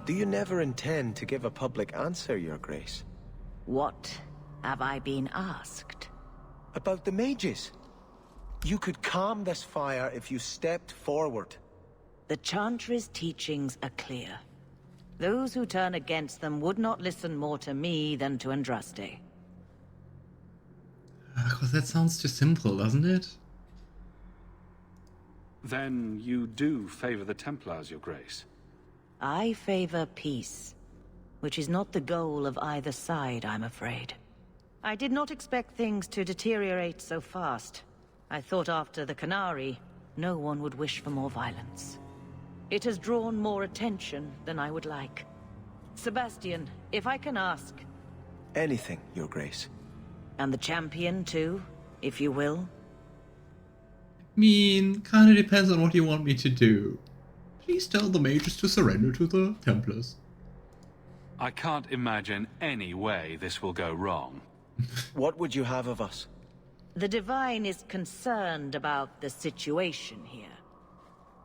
Do you never intend to give a public answer, Your Grace? What have I been asked? About the mages. You could calm this fire if you stepped forward. The Chantry's teachings are clear. Those who turn against them would not listen more to me than to Andraste. Because that sounds too simple, doesn't it? Then you do favor the Templars, Your Grace? I favor peace, which is not the goal of either side, I'm afraid. I did not expect things to deteriorate so fast. I thought after the Canary, no one would wish for more violence. It has drawn more attention than I would like. Sebastian, if I can ask... Anything, Your Grace. And the Champion too, if you will? I mean, kinda depends on what you want me to do. Please tell the mages to surrender to the Templars. I can't imagine any way this will go wrong. What would you have of us? The Divine is concerned about the situation here.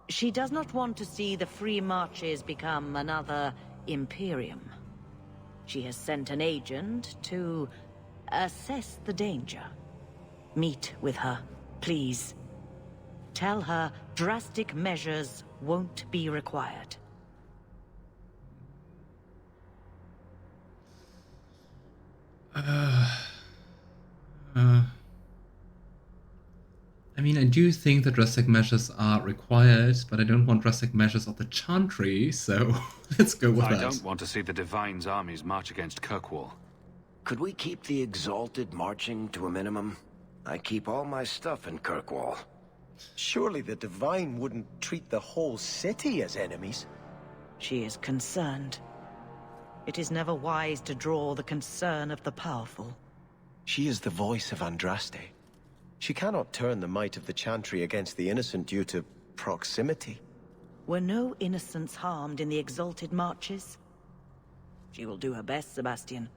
She does not want to see the Free Marches become another Imperium. She has sent an agent to assess the danger. Meet with her, please. Tell her drastic measures won't be required. I mean, I do think that drastic measures are required, but I don't want drastic measures of the Chantry, so let's go with that. I don't want to see the Divine's armies march against Kirkwall. Could we keep the Exalted marching to a minimum? I keep all my stuff in Kirkwall. Surely the Divine wouldn't treat the whole city as enemies. She is concerned. It is never wise to draw the concern of the powerful. She is the voice of Andraste. She cannot turn the might of the Chantry against the innocent due to proximity. Were no innocents harmed in the Exalted marches? She will do her best, Sebastian.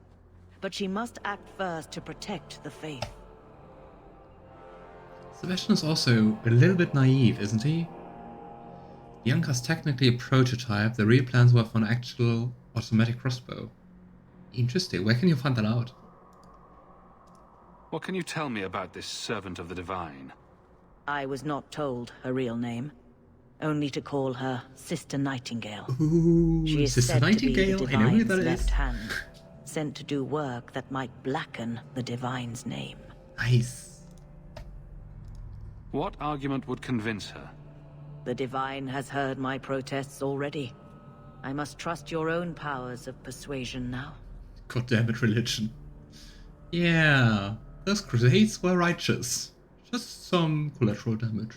But she must act first to protect the faith. Sebastian is also a little bit naive, isn't he? Bianca's technically a prototype. The real plans were for an actual automatic crossbow. Interesting. Where can you find that out? What can you tell me about this servant of the Divine? I was not told her real name. Only to call her Sister Nightingale. Ooh, She is Sister said Nightingale? to be the I know who Divine's that left is. hand, sent to do work that might blacken the Divine's name. Nice. What argument would convince her? The Divine has heard my protests already. I must trust your own powers of persuasion now. God damn it, religion. Yeah, those crusades were righteous. Just some collateral damage.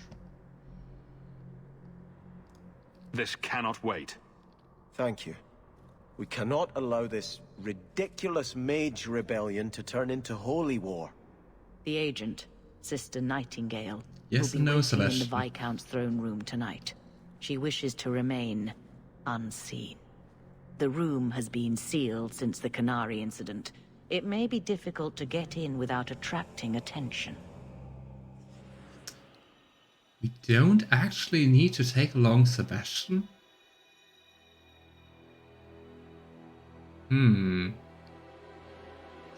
This cannot wait. Thank you. We cannot allow this ridiculous mage rebellion to turn into holy war. The agent, Sister Nightingale, Yes will and be no, waiting in the Sebastian. Viscount's throne room tonight. She wishes to remain unseen. The room has been sealed since the Canary incident. It may be difficult to get in without attracting attention. We don't actually need to take along Sebastian?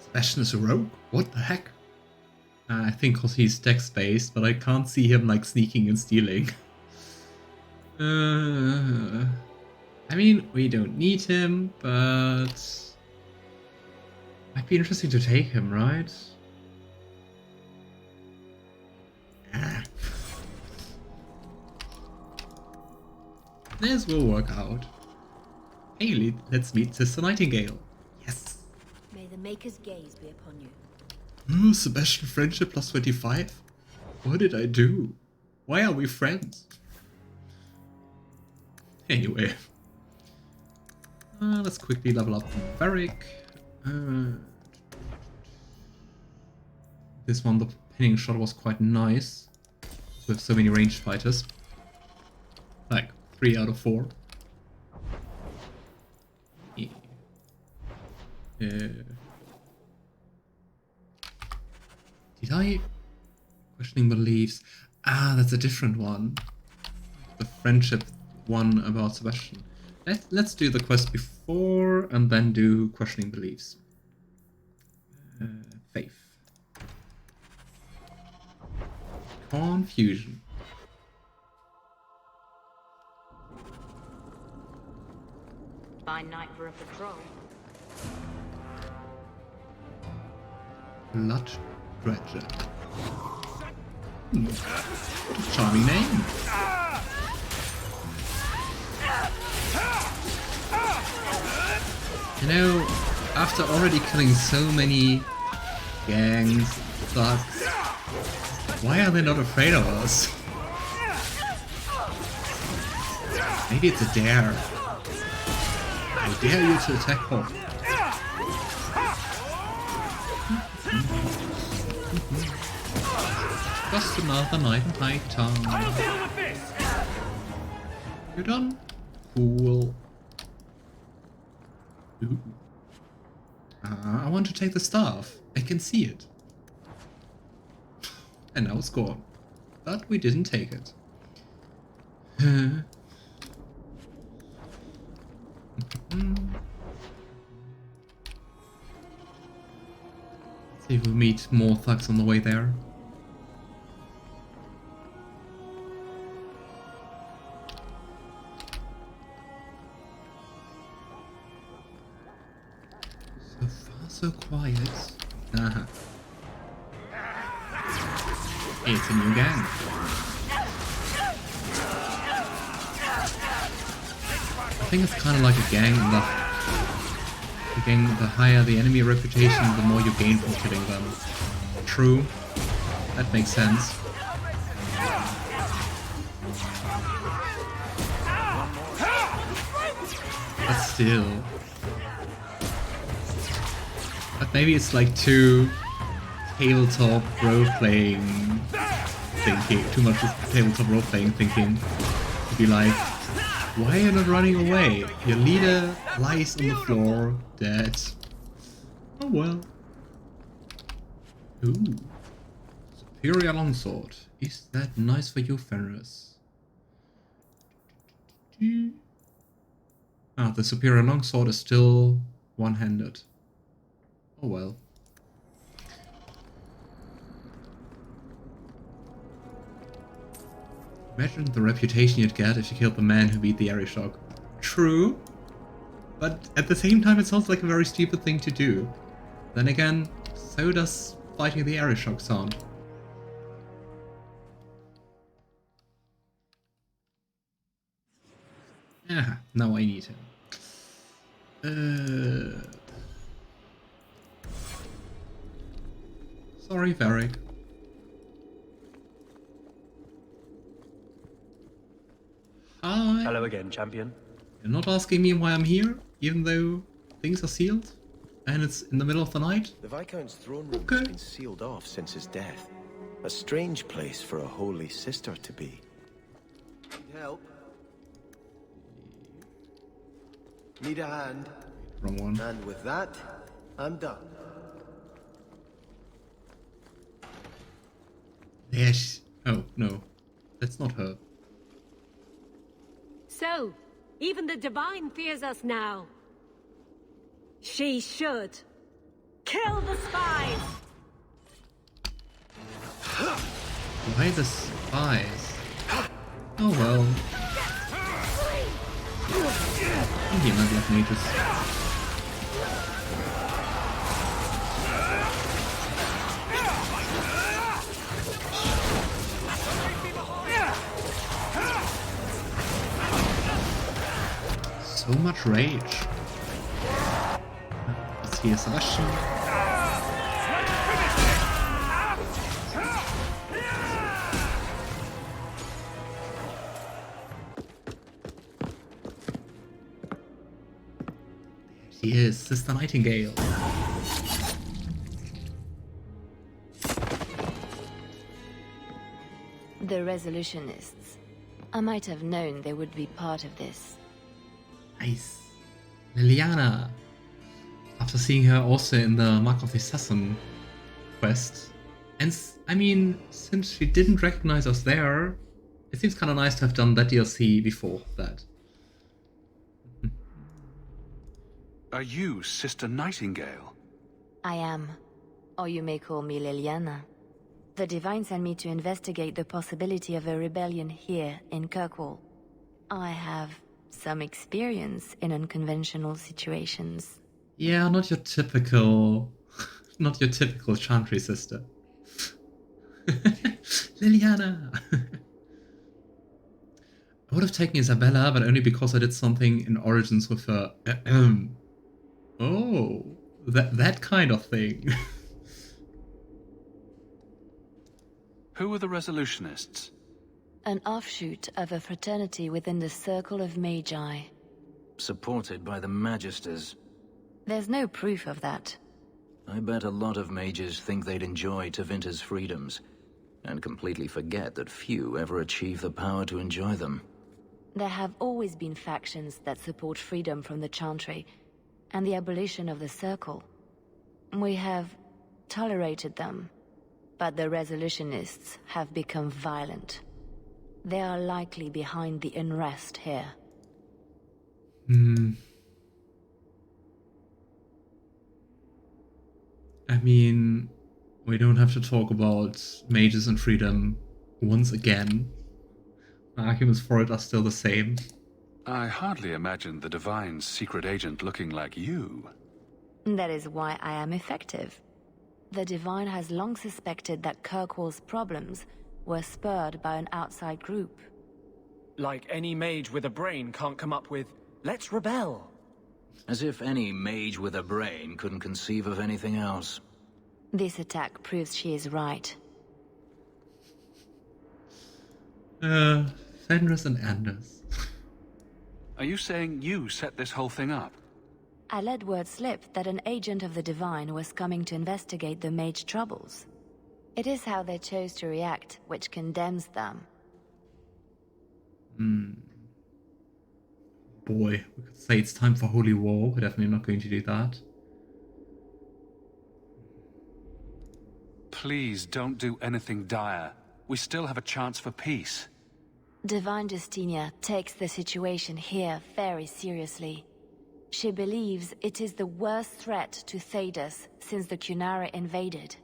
Sebastian is a rogue? What the heck? I think because he's dex-based, but I can't see him like sneaking and stealing. I mean, we don't need him, but... might be interesting to take him, right? This will work out. Hey, let's meet Sister Nightingale. Yes. May the Maker's gaze be upon you. Oh, Sebastian friendship plus 25? What did I do? Why are we friends? Anyway. Let's quickly level up Varric. This one, the pinning shot was quite nice. With so many ranged fighters. Like, 3 out of 4. Did I? Questioning beliefs. Ah, that's a different one. The friendship one about Sebastian. Let's do the quest before and then do questioning beliefs. Faith. Confusion. Fine night for a patrol. Blood Dredger. What a charming name. You know, after already killing so many gangs, thugs, why are they not afraid of us? Maybe it's a dare. I dare you to attack Hawke. Just another night in High Town. You're done? Cool. Ooh. I want to take the staff. I can see it. And now it's gone. But we didn't take it. See if we meet more thugs on the way there. So far, so quiet. Aha. It's a new gang. I think it's kind of like a gang. The higher the enemy reputation, the more you gain from killing them. True. That makes sense. But still. But maybe it's like too tabletop role-playing thinking. Too much tabletop role-playing thinking. To be like, why are you not running away? Your leader lies on the floor, dead. Oh well. Ooh. Superior longsword. Is that nice for you, Fenris? Ah, the superior longsword is still one-handed. Oh well. Imagine the reputation you'd get if you killed the man who beat the Arishok. True, but at the same time it sounds like a very stupid thing to do. Then again, so does fighting the Arishok sound. Ah, now I need him. Sorry, Varric. Hi. Hello again, Champion. You're not asking me why I'm here, even though things are sealed, and it's in the middle of the night? The Viscount's throne room Okay. has been sealed off since his death. A strange place for a holy sister to be. Need help? Need a hand? Wrong one. And with that, I'm done. Yes. Oh, no. That's not her. So, even the Divine fears us now. She should. Kill the spies! Why the spies? Oh well. Here, my black mages. So much rage. Let's hear Sebastian. She is Sister Nightingale. The Resolutionists. I might have known they would be part of this. Nice. Leliana. After seeing her also in the Mark of the Assassin quest. And I mean, since she didn't recognize us there, it seems kind of nice to have done that DLC before that. Are you Sister Nightingale? I am. Or you may call me Leliana. The Divine sent me to investigate the possibility of a rebellion here in Kirkwall. I have some experience in unconventional situations. Yeah, not your typical... not your typical Chantry sister. Liliana! I would have taken Isabela, but only because I did something in Origins with her. Oh, that kind of thing. Who are the Resolutionists? An offshoot of a fraternity within the Circle of Magi. Supported by the Magisters. There's no proof of that. I bet a lot of mages think they'd enjoy Tevinter's freedoms, and completely forget that few ever achieve the power to enjoy them. There have always been factions that support freedom from the Chantry, and the abolition of the Circle. We have tolerated them, but the Resolutionists have become violent. They are likely behind the unrest here. I mean, we don't have to talk about mages and freedom once again. My arguments for it are still the same. I hardly imagined the Divine's secret agent looking like you. That is why I am effective. The Divine has long suspected that Kirkwall's problems were spurred by an outside group. Like any mage with a brain can't come up with, let's rebel. As if any mage with a brain couldn't conceive of anything else. This attack proves she is right. Fenris and Anders. Are you saying you set this whole thing up? I let word slip that an agent of the Divine was coming to investigate the mage troubles. It is how they chose to react, which condemns them. Boy, we could say it's time for holy war. We're definitely not going to do that. Please don't do anything dire. We still have a chance for peace. Divine Justinia takes the situation here very seriously. She believes it is the worst threat to Thedas since the Cunara invaded.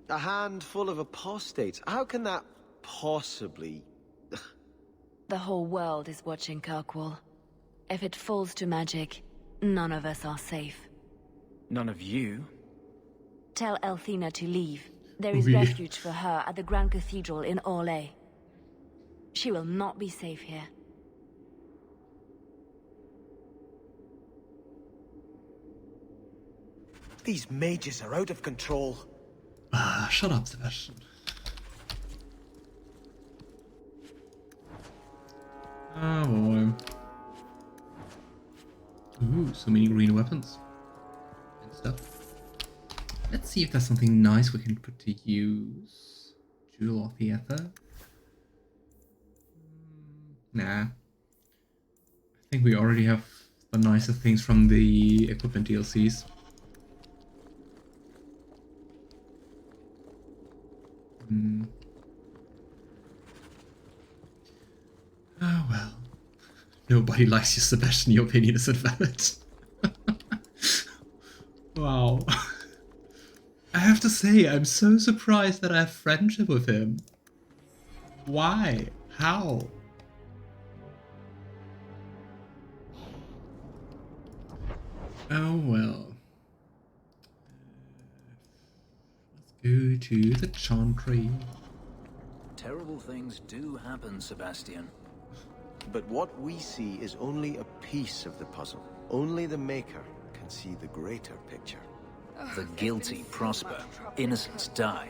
A handful of apostates. How can that possibly... The whole world is watching Kirkwall. If it falls to magic, none of us are safe. None of you? Tell Elthina to leave. There is Really? refuge for her at the Grand Cathedral in Orlais. She will not be safe here. These mages are out of control. Ah, shut up, Sebastian. Oh boy. Ooh, so many green weapons. And stuff. Let's see if there's something nice we can put to use. Jewel of the Ether. Nah. I think we already have the nicer things from the equipment DLCs. Oh well. Nobody likes you, Sebastian. Your opinion isn't valid. Wow. I have to say, I'm so surprised that I have friendship with him. Why? How? Oh well. Let's go to the Chantry. Terrible things do happen, Sebastian. But what we see is only a piece of the puzzle. Only the Maker can see the greater picture. The guilty prosper, innocents die.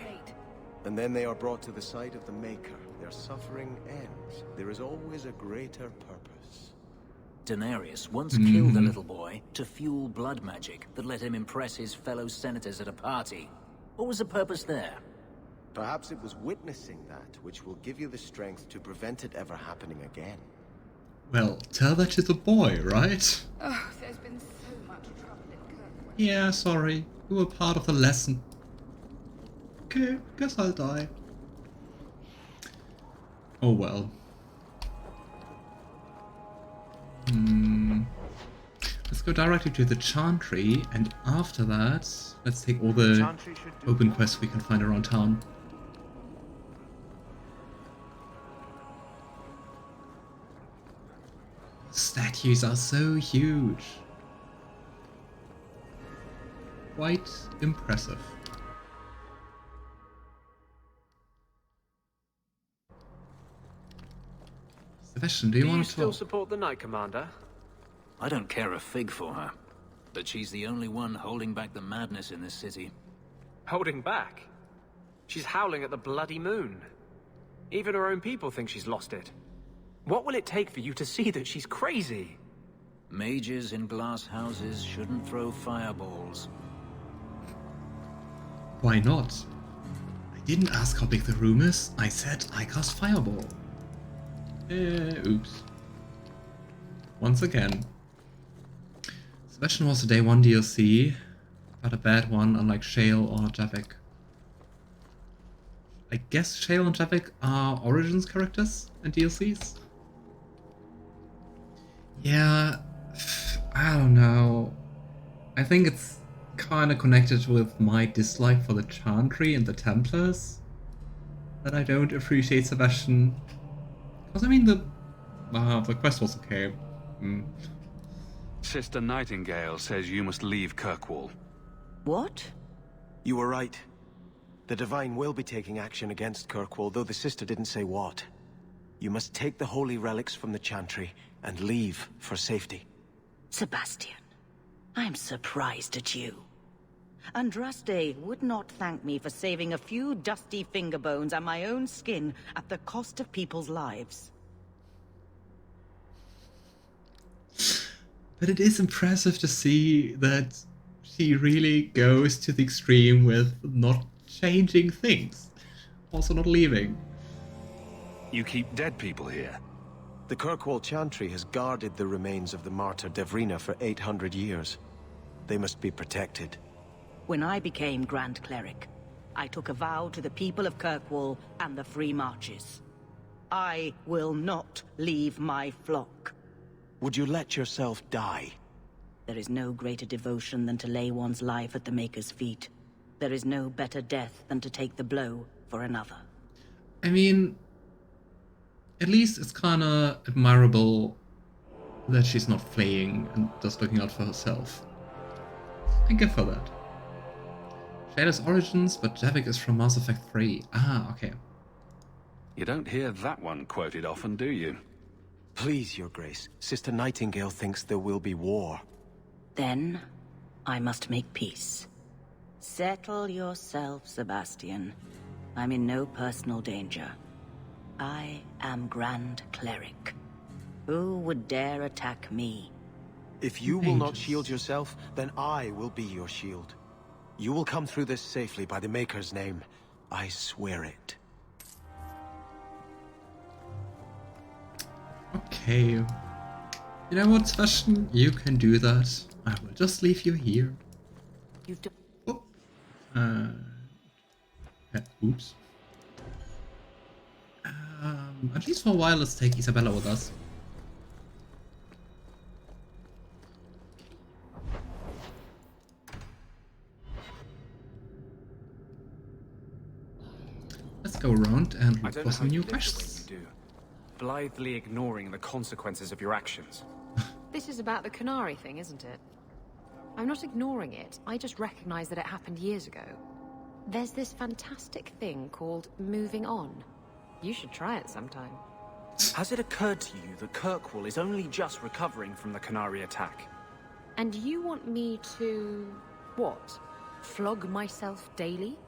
And then they are brought to the side of the Maker. Their suffering ends. There is always a greater purpose. Denarius once killed a little boy to fuel blood magic that let him impress his fellow senators at a party. What was the purpose there? Perhaps it was witnessing that which will give you the strength to prevent it ever happening again. Well, tell that to the boy, right? Oh, there's been so much trouble in Kirkwall. Yeah, sorry. You were part of the lesson. Okay, guess I'll die. Oh well. Let's go directly to the Chantry, and after that, let's take all the open quests we can find around town. Statues are so huge. Quite impressive. Sebastian, do you want to still talk? support the Knight Commander? I don't care a fig for her, but she's the only one holding back the madness in this city. Holding back? She's howling at the bloody moon. Even her own people think she's lost it. What will it take for you to see that she's crazy? Mages in glass houses shouldn't throw fireballs. Why not? I didn't ask how big the room is, I said I cast Fireball. Oops. Once again. Sebastian was a day 1 DLC, but a bad one unlike Shale or Javik. I guess Shale and Javik are Origins characters in DLCs? Yeah, I don't know. I think it's kinda connected with my dislike for the Chantry and the Templars that I don't appreciate Sebastian. Because I mean the quest was okay. Sister Nightingale says you must leave Kirkwall. What? You were right. The Divine will be taking action against Kirkwall, though the sister didn't say what. You must take the holy relics from the Chantry and leave for safety. Sebastian, I'm surprised at you. Andraste would not thank me for saving a few dusty finger bones and my own skin at the cost of people's lives. But it is impressive to see that she really goes to the extreme with not changing things. Also not leaving. You keep dead people here. The Kirkwall Chantry has guarded the remains of the martyr Devrina for 800 years. They must be protected. When I became Grand Cleric, I took a vow to the people of Kirkwall and the Free Marches. I will not leave my flock. Would you let yourself die? There is no greater devotion than to lay one's life at the Maker's feet. There is no better death than to take the blow for another. I mean, at least it's kinda admirable that she's not fleeing and just looking out for herself. I give her that. Shada's Origins, but Javik is from Mass Effect 3. Ah, okay. You don't hear that one quoted often, do you? Please, Your Grace. Sister Nightingale thinks there will be war. Then, I must make peace. Settle yourself, Sebastian. I'm in no personal danger. I am Grand Cleric. Who would dare attack me? If you will not shield yourself, then I will be your shield. You will come through this safely by the Maker's name. I swear it. Okay. You know what, Sebastian? You can do that. I will just leave you here. You've done. Oh. Oops. At least for a while, let's take Isabela with us. Let's go around and look for some new quests. Blithely ignoring the consequences of your actions. This is about the Canary thing, isn't it? I'm not ignoring it, I just recognize that it happened years ago. There's this fantastic thing called moving on. You should try it sometime. Has it occurred to you that Kirkwall is only just recovering from the Canary attack? And you want me to... what? Flog myself daily?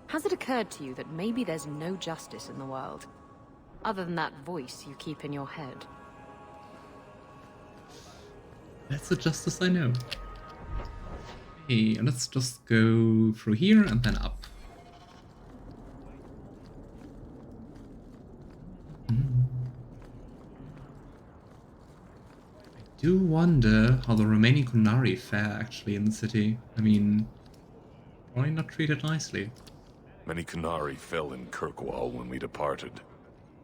Has it occurred to you that maybe there's no justice in the world? Other than that voice you keep in your head? That's the justice I know. Hey, let's just go through here and then up. I do wonder how the remaining Kunari fare actually in the city. I mean, probably not treated nicely. Many Kunari fell in Kirkwall when we departed.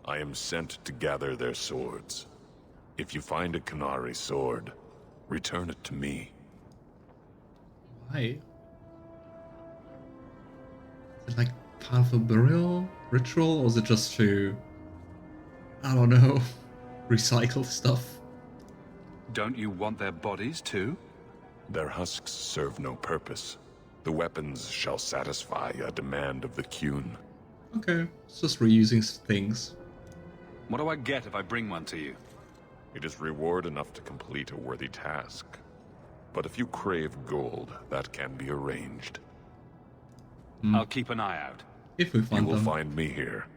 I am sent to gather their swords. If you find a Kunari sword, Return it to me. Why? Is it like part of a burial ritual, or is it just to, I don't know, recycle stuff? Don't you want their bodies too? Their husks serve no purpose. The weapons shall satisfy a demand of the Qun. Okay, it's just reusing things. What do I get if I bring one to you? It is reward enough to complete a worthy task. But if you crave gold, that can be arranged. I'll keep an eye out. If we find them. You will them. find me here.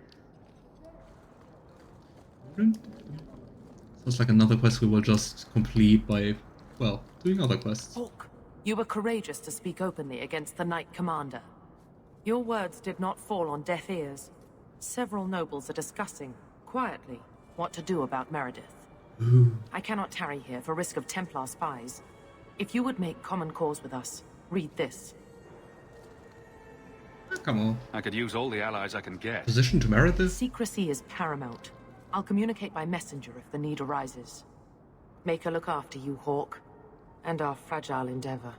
Sounds like another quest we will just complete by, well, doing other quests. Hawke, you were courageous to speak openly against the Knight Commander. Your words did not fall on deaf ears. Several nobles are discussing, quietly, what to do about Meredith. Ooh. I cannot tarry here for risk of Templar spies. If you would make common cause with us, read this. Oh, come on. I could use all the allies I can get. Position to Meredith? Secrecy is paramount. I'll communicate by messenger if the need arises. Make her look after you, Hawke, and our fragile endeavor.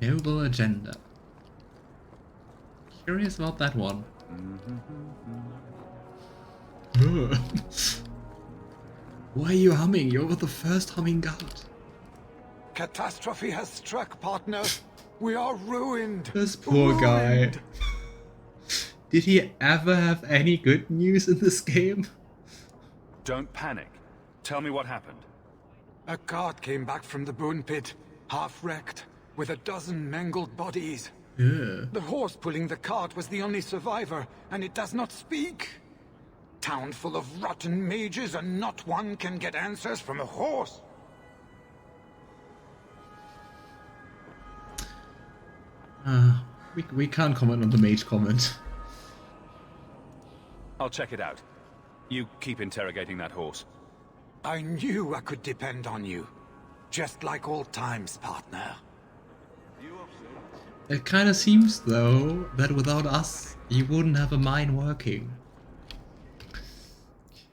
Noble agenda. Curious about that one. Why are you humming? You're the first humming god. Catastrophe has struck, partner. We are ruined. This poor guy. Did he ever have any good news in this game? Don't panic. Tell me what happened. A cart came back from the bone pit, half wrecked, with a dozen mangled bodies. Yeah. The horse pulling the cart was the only survivor, and it does not speak. Town full of rotten mages, and not one can get answers from a horse. We can't comment on the mage comment. I'll check it out. You keep interrogating that horse. I knew I could depend on you. Just like old times, partner. It kind of seems, though, that without us, you wouldn't have a mine working.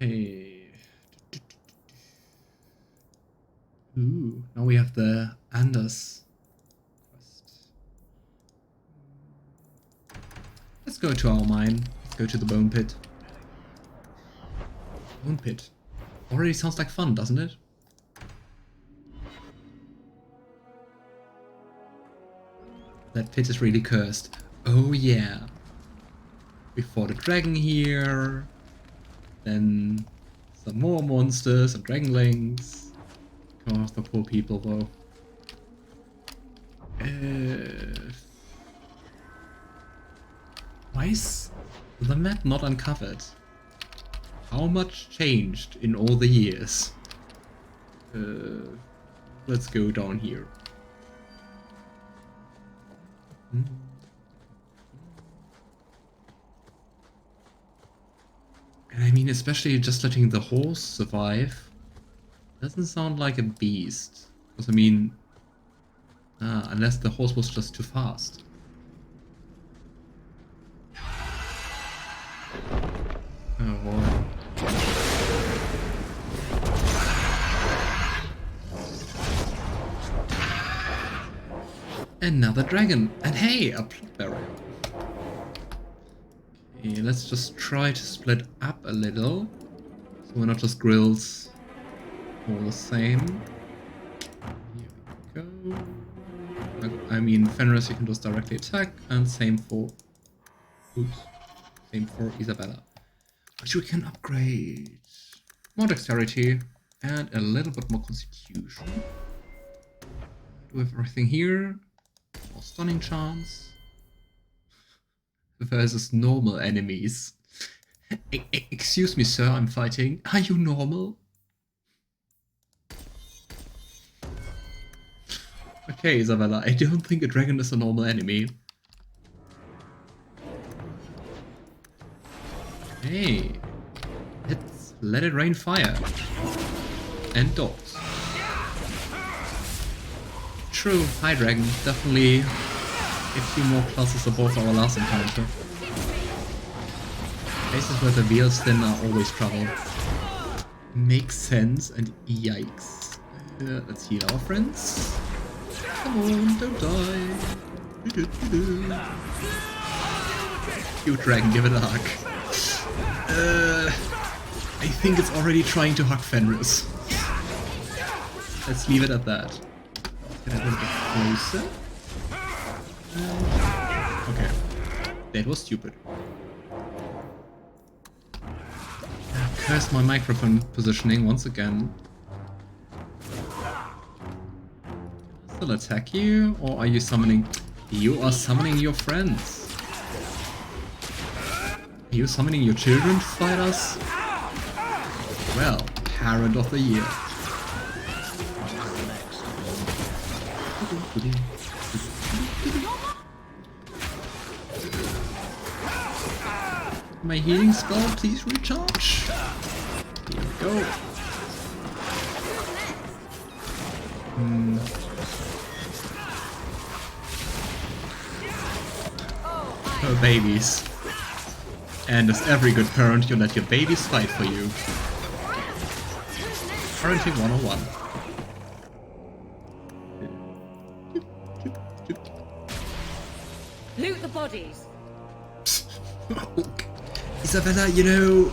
Okay. Ooh, now we have the Anders quest. Let's go to our mine. Let's go to the bone pit. Bone pit. Already sounds like fun, doesn't it? That pit is really cursed. Oh yeah. We fought a dragon here. Then some more monsters and dragonlings. Oh, the poor people though. Why is the map not uncovered? How much changed in all the years? Let's go down here. And I mean, especially just letting the horse survive doesn't sound like a beast. Because I mean, unless the horse was just too fast. Oh boy. Another dragon, and hey, a plot barrier. Okay, let's just try to split up a little, so we're not just grills all the same. Here we go. I mean, Fenris you can just directly attack, and same for, same for Isabela, which we can upgrade. More dexterity and a little bit more constitution. Do we have everything here? More stunning chance versus normal enemies. Excuse me, sir, I'm fighting. Are you normal? Okay, Isabela, I don't think a dragon is a normal enemy. Hey, let's let it rain fire. And dogs. True, hi dragon, definitely a few more classes above our last encounter. Places where the wheels then are always trouble. Makes sense, and yikes. Let's heal our friends. Come on, don't die. You dragon, give it a hug. I think it's already trying to hug Fenris. Let's leave it at that. Can I go a bit closer? Okay. That was stupid. Curse my microphone positioning once again. Still attack you, or are you summoning? You are summoning your friends. Are you summoning your children to fight us? Well, Parent of the Year. My healing spell, please recharge. Here we go. Oh, babies. And as every good parent, you let your babies fight for you. Parenting 101. Loot the bodies. Isabela, you know,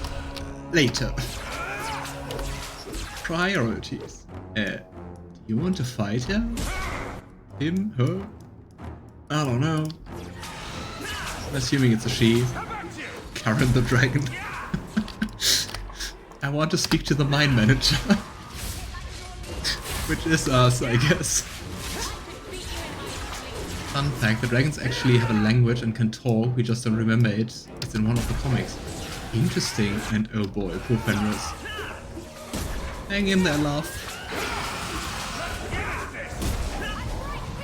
later. Priorities. Do you want to fight her? Him? Her? I don't know. I'm assuming it's a she. Karen the dragon. I want to speak to the mine manager. Which is us, I guess. Fun fact, the dragons actually have a language and can talk, we just don't remember it. It's in one of the comics. Interesting, and oh boy, poor Fenris. Hang in there, love.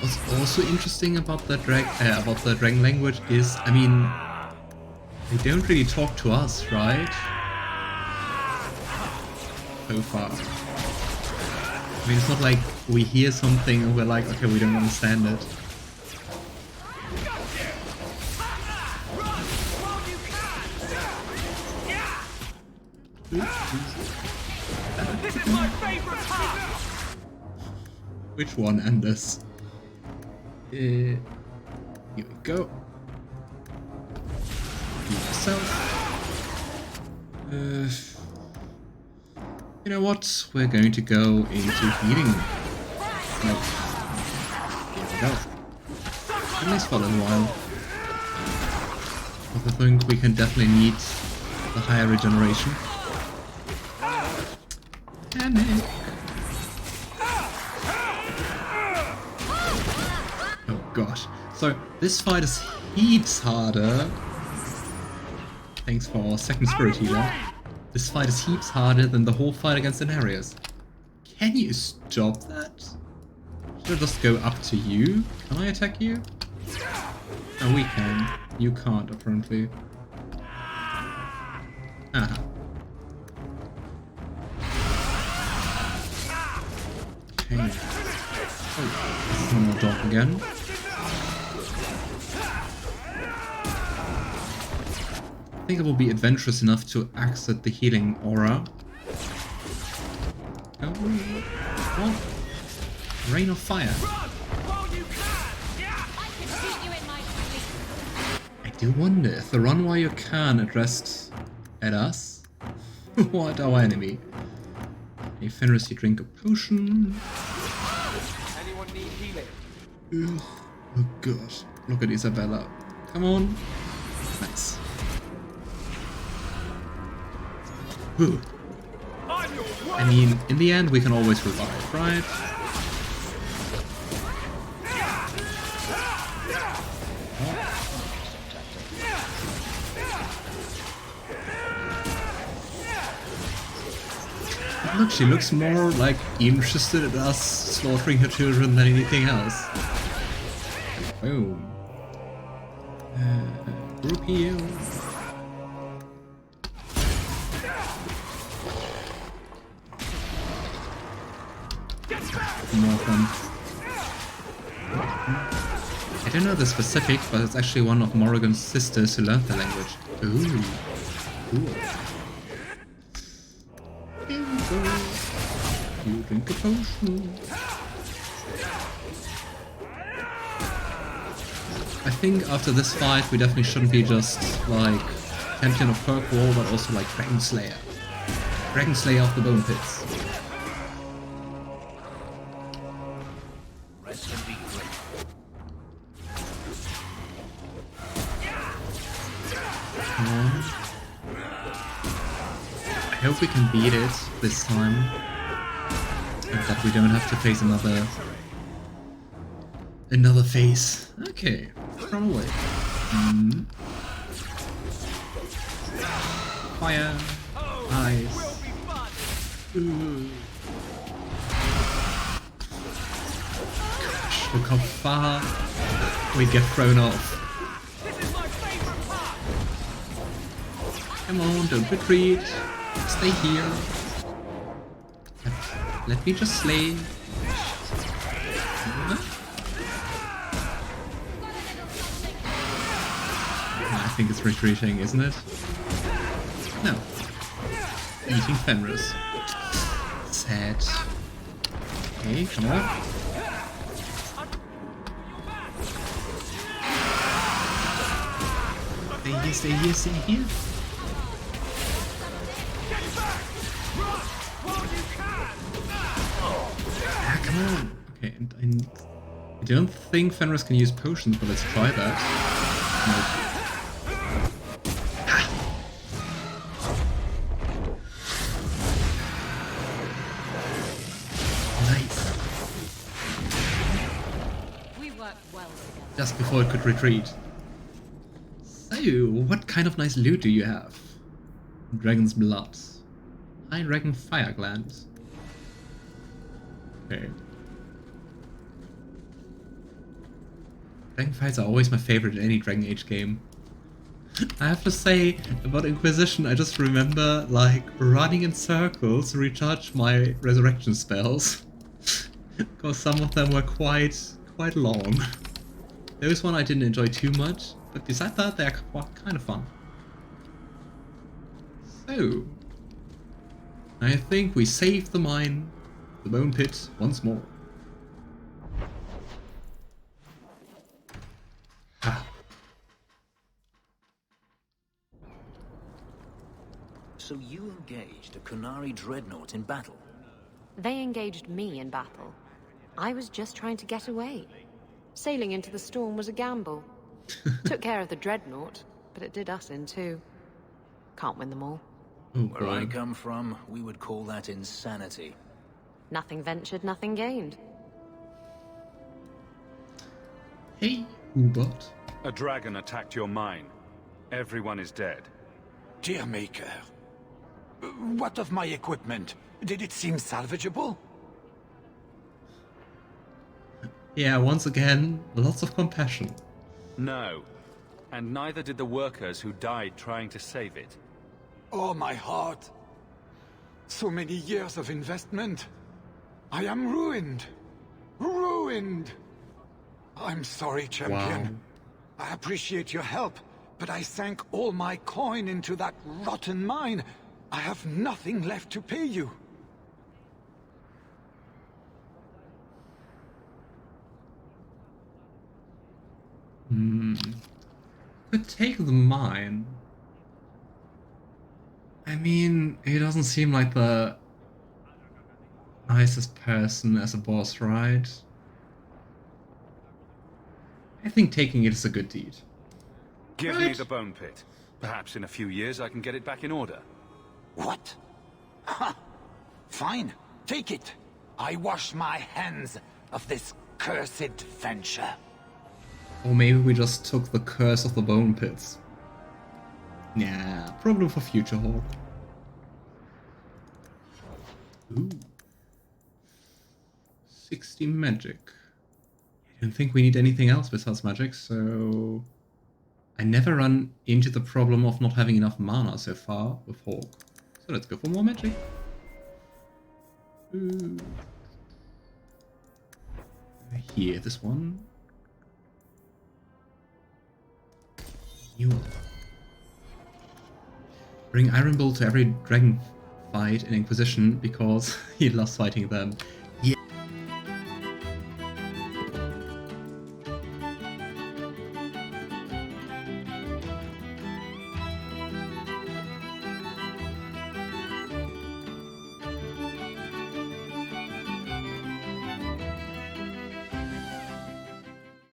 What's also interesting about the dragon language is, I mean, they don't really talk to us, right? So far. I mean, it's not like we hear something and we're like, okay, we don't understand it. This is my favorite part. Which one, Anders? Here we go. Heal yourself. You know what? We're going to go into healing. Nope. Here we go. At least for a little while. But I think we can definitely need the higher regeneration. Panic. Oh gosh. So this fight is heaps harder. Thanks for our second spirit healer. This fight is heaps harder than the whole fight against Daenerys. Can you stop that? Should I just go up to you? Can I attack you? Oh, we can. You can't, apparently. Aha. Okay. Oh, one more dog again. I think it will be adventurous enough to exit the healing aura. Oh, what? Rain of fire. I do wonder if the run while you can addressed at us or at our enemy. Hey, Fenris, you drink a potion. Anyone need healing? Ugh. Oh gosh, look at Isabela. Come on. Nice. Whew. I mean, in the end, we can always revive, right? Look, she looks more like interested in us slaughtering her children than anything else. Boom. Group heal. More of them. I don't know the specifics, but it's actually one of Morrigan's sisters who learned the language. Ooh. Cool. Here we go. drink a potion. I think after this fight we definitely shouldn't be just like Champion of Kirkwall, but also like Dragon Slayer. Dragon Slayer of the Bone Pits. Rest and be great. Come on. I hope we can beat it this time. And that we don't have to face another phase. Okay, run away. Fire. Ice. Look how far we get thrown off. Come on, don't retreat. Stay here. Let me just slay. I think it's retreating, isn't it? No. Eating Fenris. Sad. Okay, come on. Stay here, stay here, stay here. Ah, come on. Okay, and I don't think Fenris can use potions, but let's try that. Nope. Just before it could retreat. So, what kind of nice loot do you have? Dragon's blood. High dragon fire glands. Okay. Dragon fights are always my favorite in any Dragon Age game. I have to say, about Inquisition, I just remember, like, running in circles to recharge my resurrection spells. Because some of them were quite long. Those one I didn't enjoy too much, but besides that, they're kind of fun. So, I think we save the mine, the bone pit, once more. Ah. So you engaged a Kunari dreadnought in battle? They engaged me in battle. I was just trying to get away. Sailing into the storm was a gamble. Took care of the dreadnought, but it did us in too. Can't win them all. Where I come from, we would call that insanity. Nothing ventured, nothing gained. Hey, Ubot. A dragon attacked your mine. Everyone is dead. Dear Maker, what of my equipment? Did it seem salvageable? Yeah, once again, lots of compassion. No. And neither did the workers who died trying to save it. Oh, my heart. So many years of investment. I am ruined. Ruined. I'm sorry, Champion. Wow. I appreciate your help, but I sank all my coin into that rotten mine. I have nothing left to pay you. Could take the mine. I mean, he doesn't seem like the nicest person as a boss, right? I think taking it is a good deed. Give me the bone pit. Perhaps in a few years I can get it back in order. What? Ha! Fine, take it. I wash my hands of this cursed venture. Or maybe we just took the curse of the bone pits. Nah, problem for future Hawke. Ooh. 60 magic. I don't think we need anything else besides magic, so... I never run into the problem of not having enough mana so far with Hawke. So let's go for more magic. Ooh. Here, this one. New one. Bring Iron Bolt to every dragon fight in Inquisition because he loves fighting them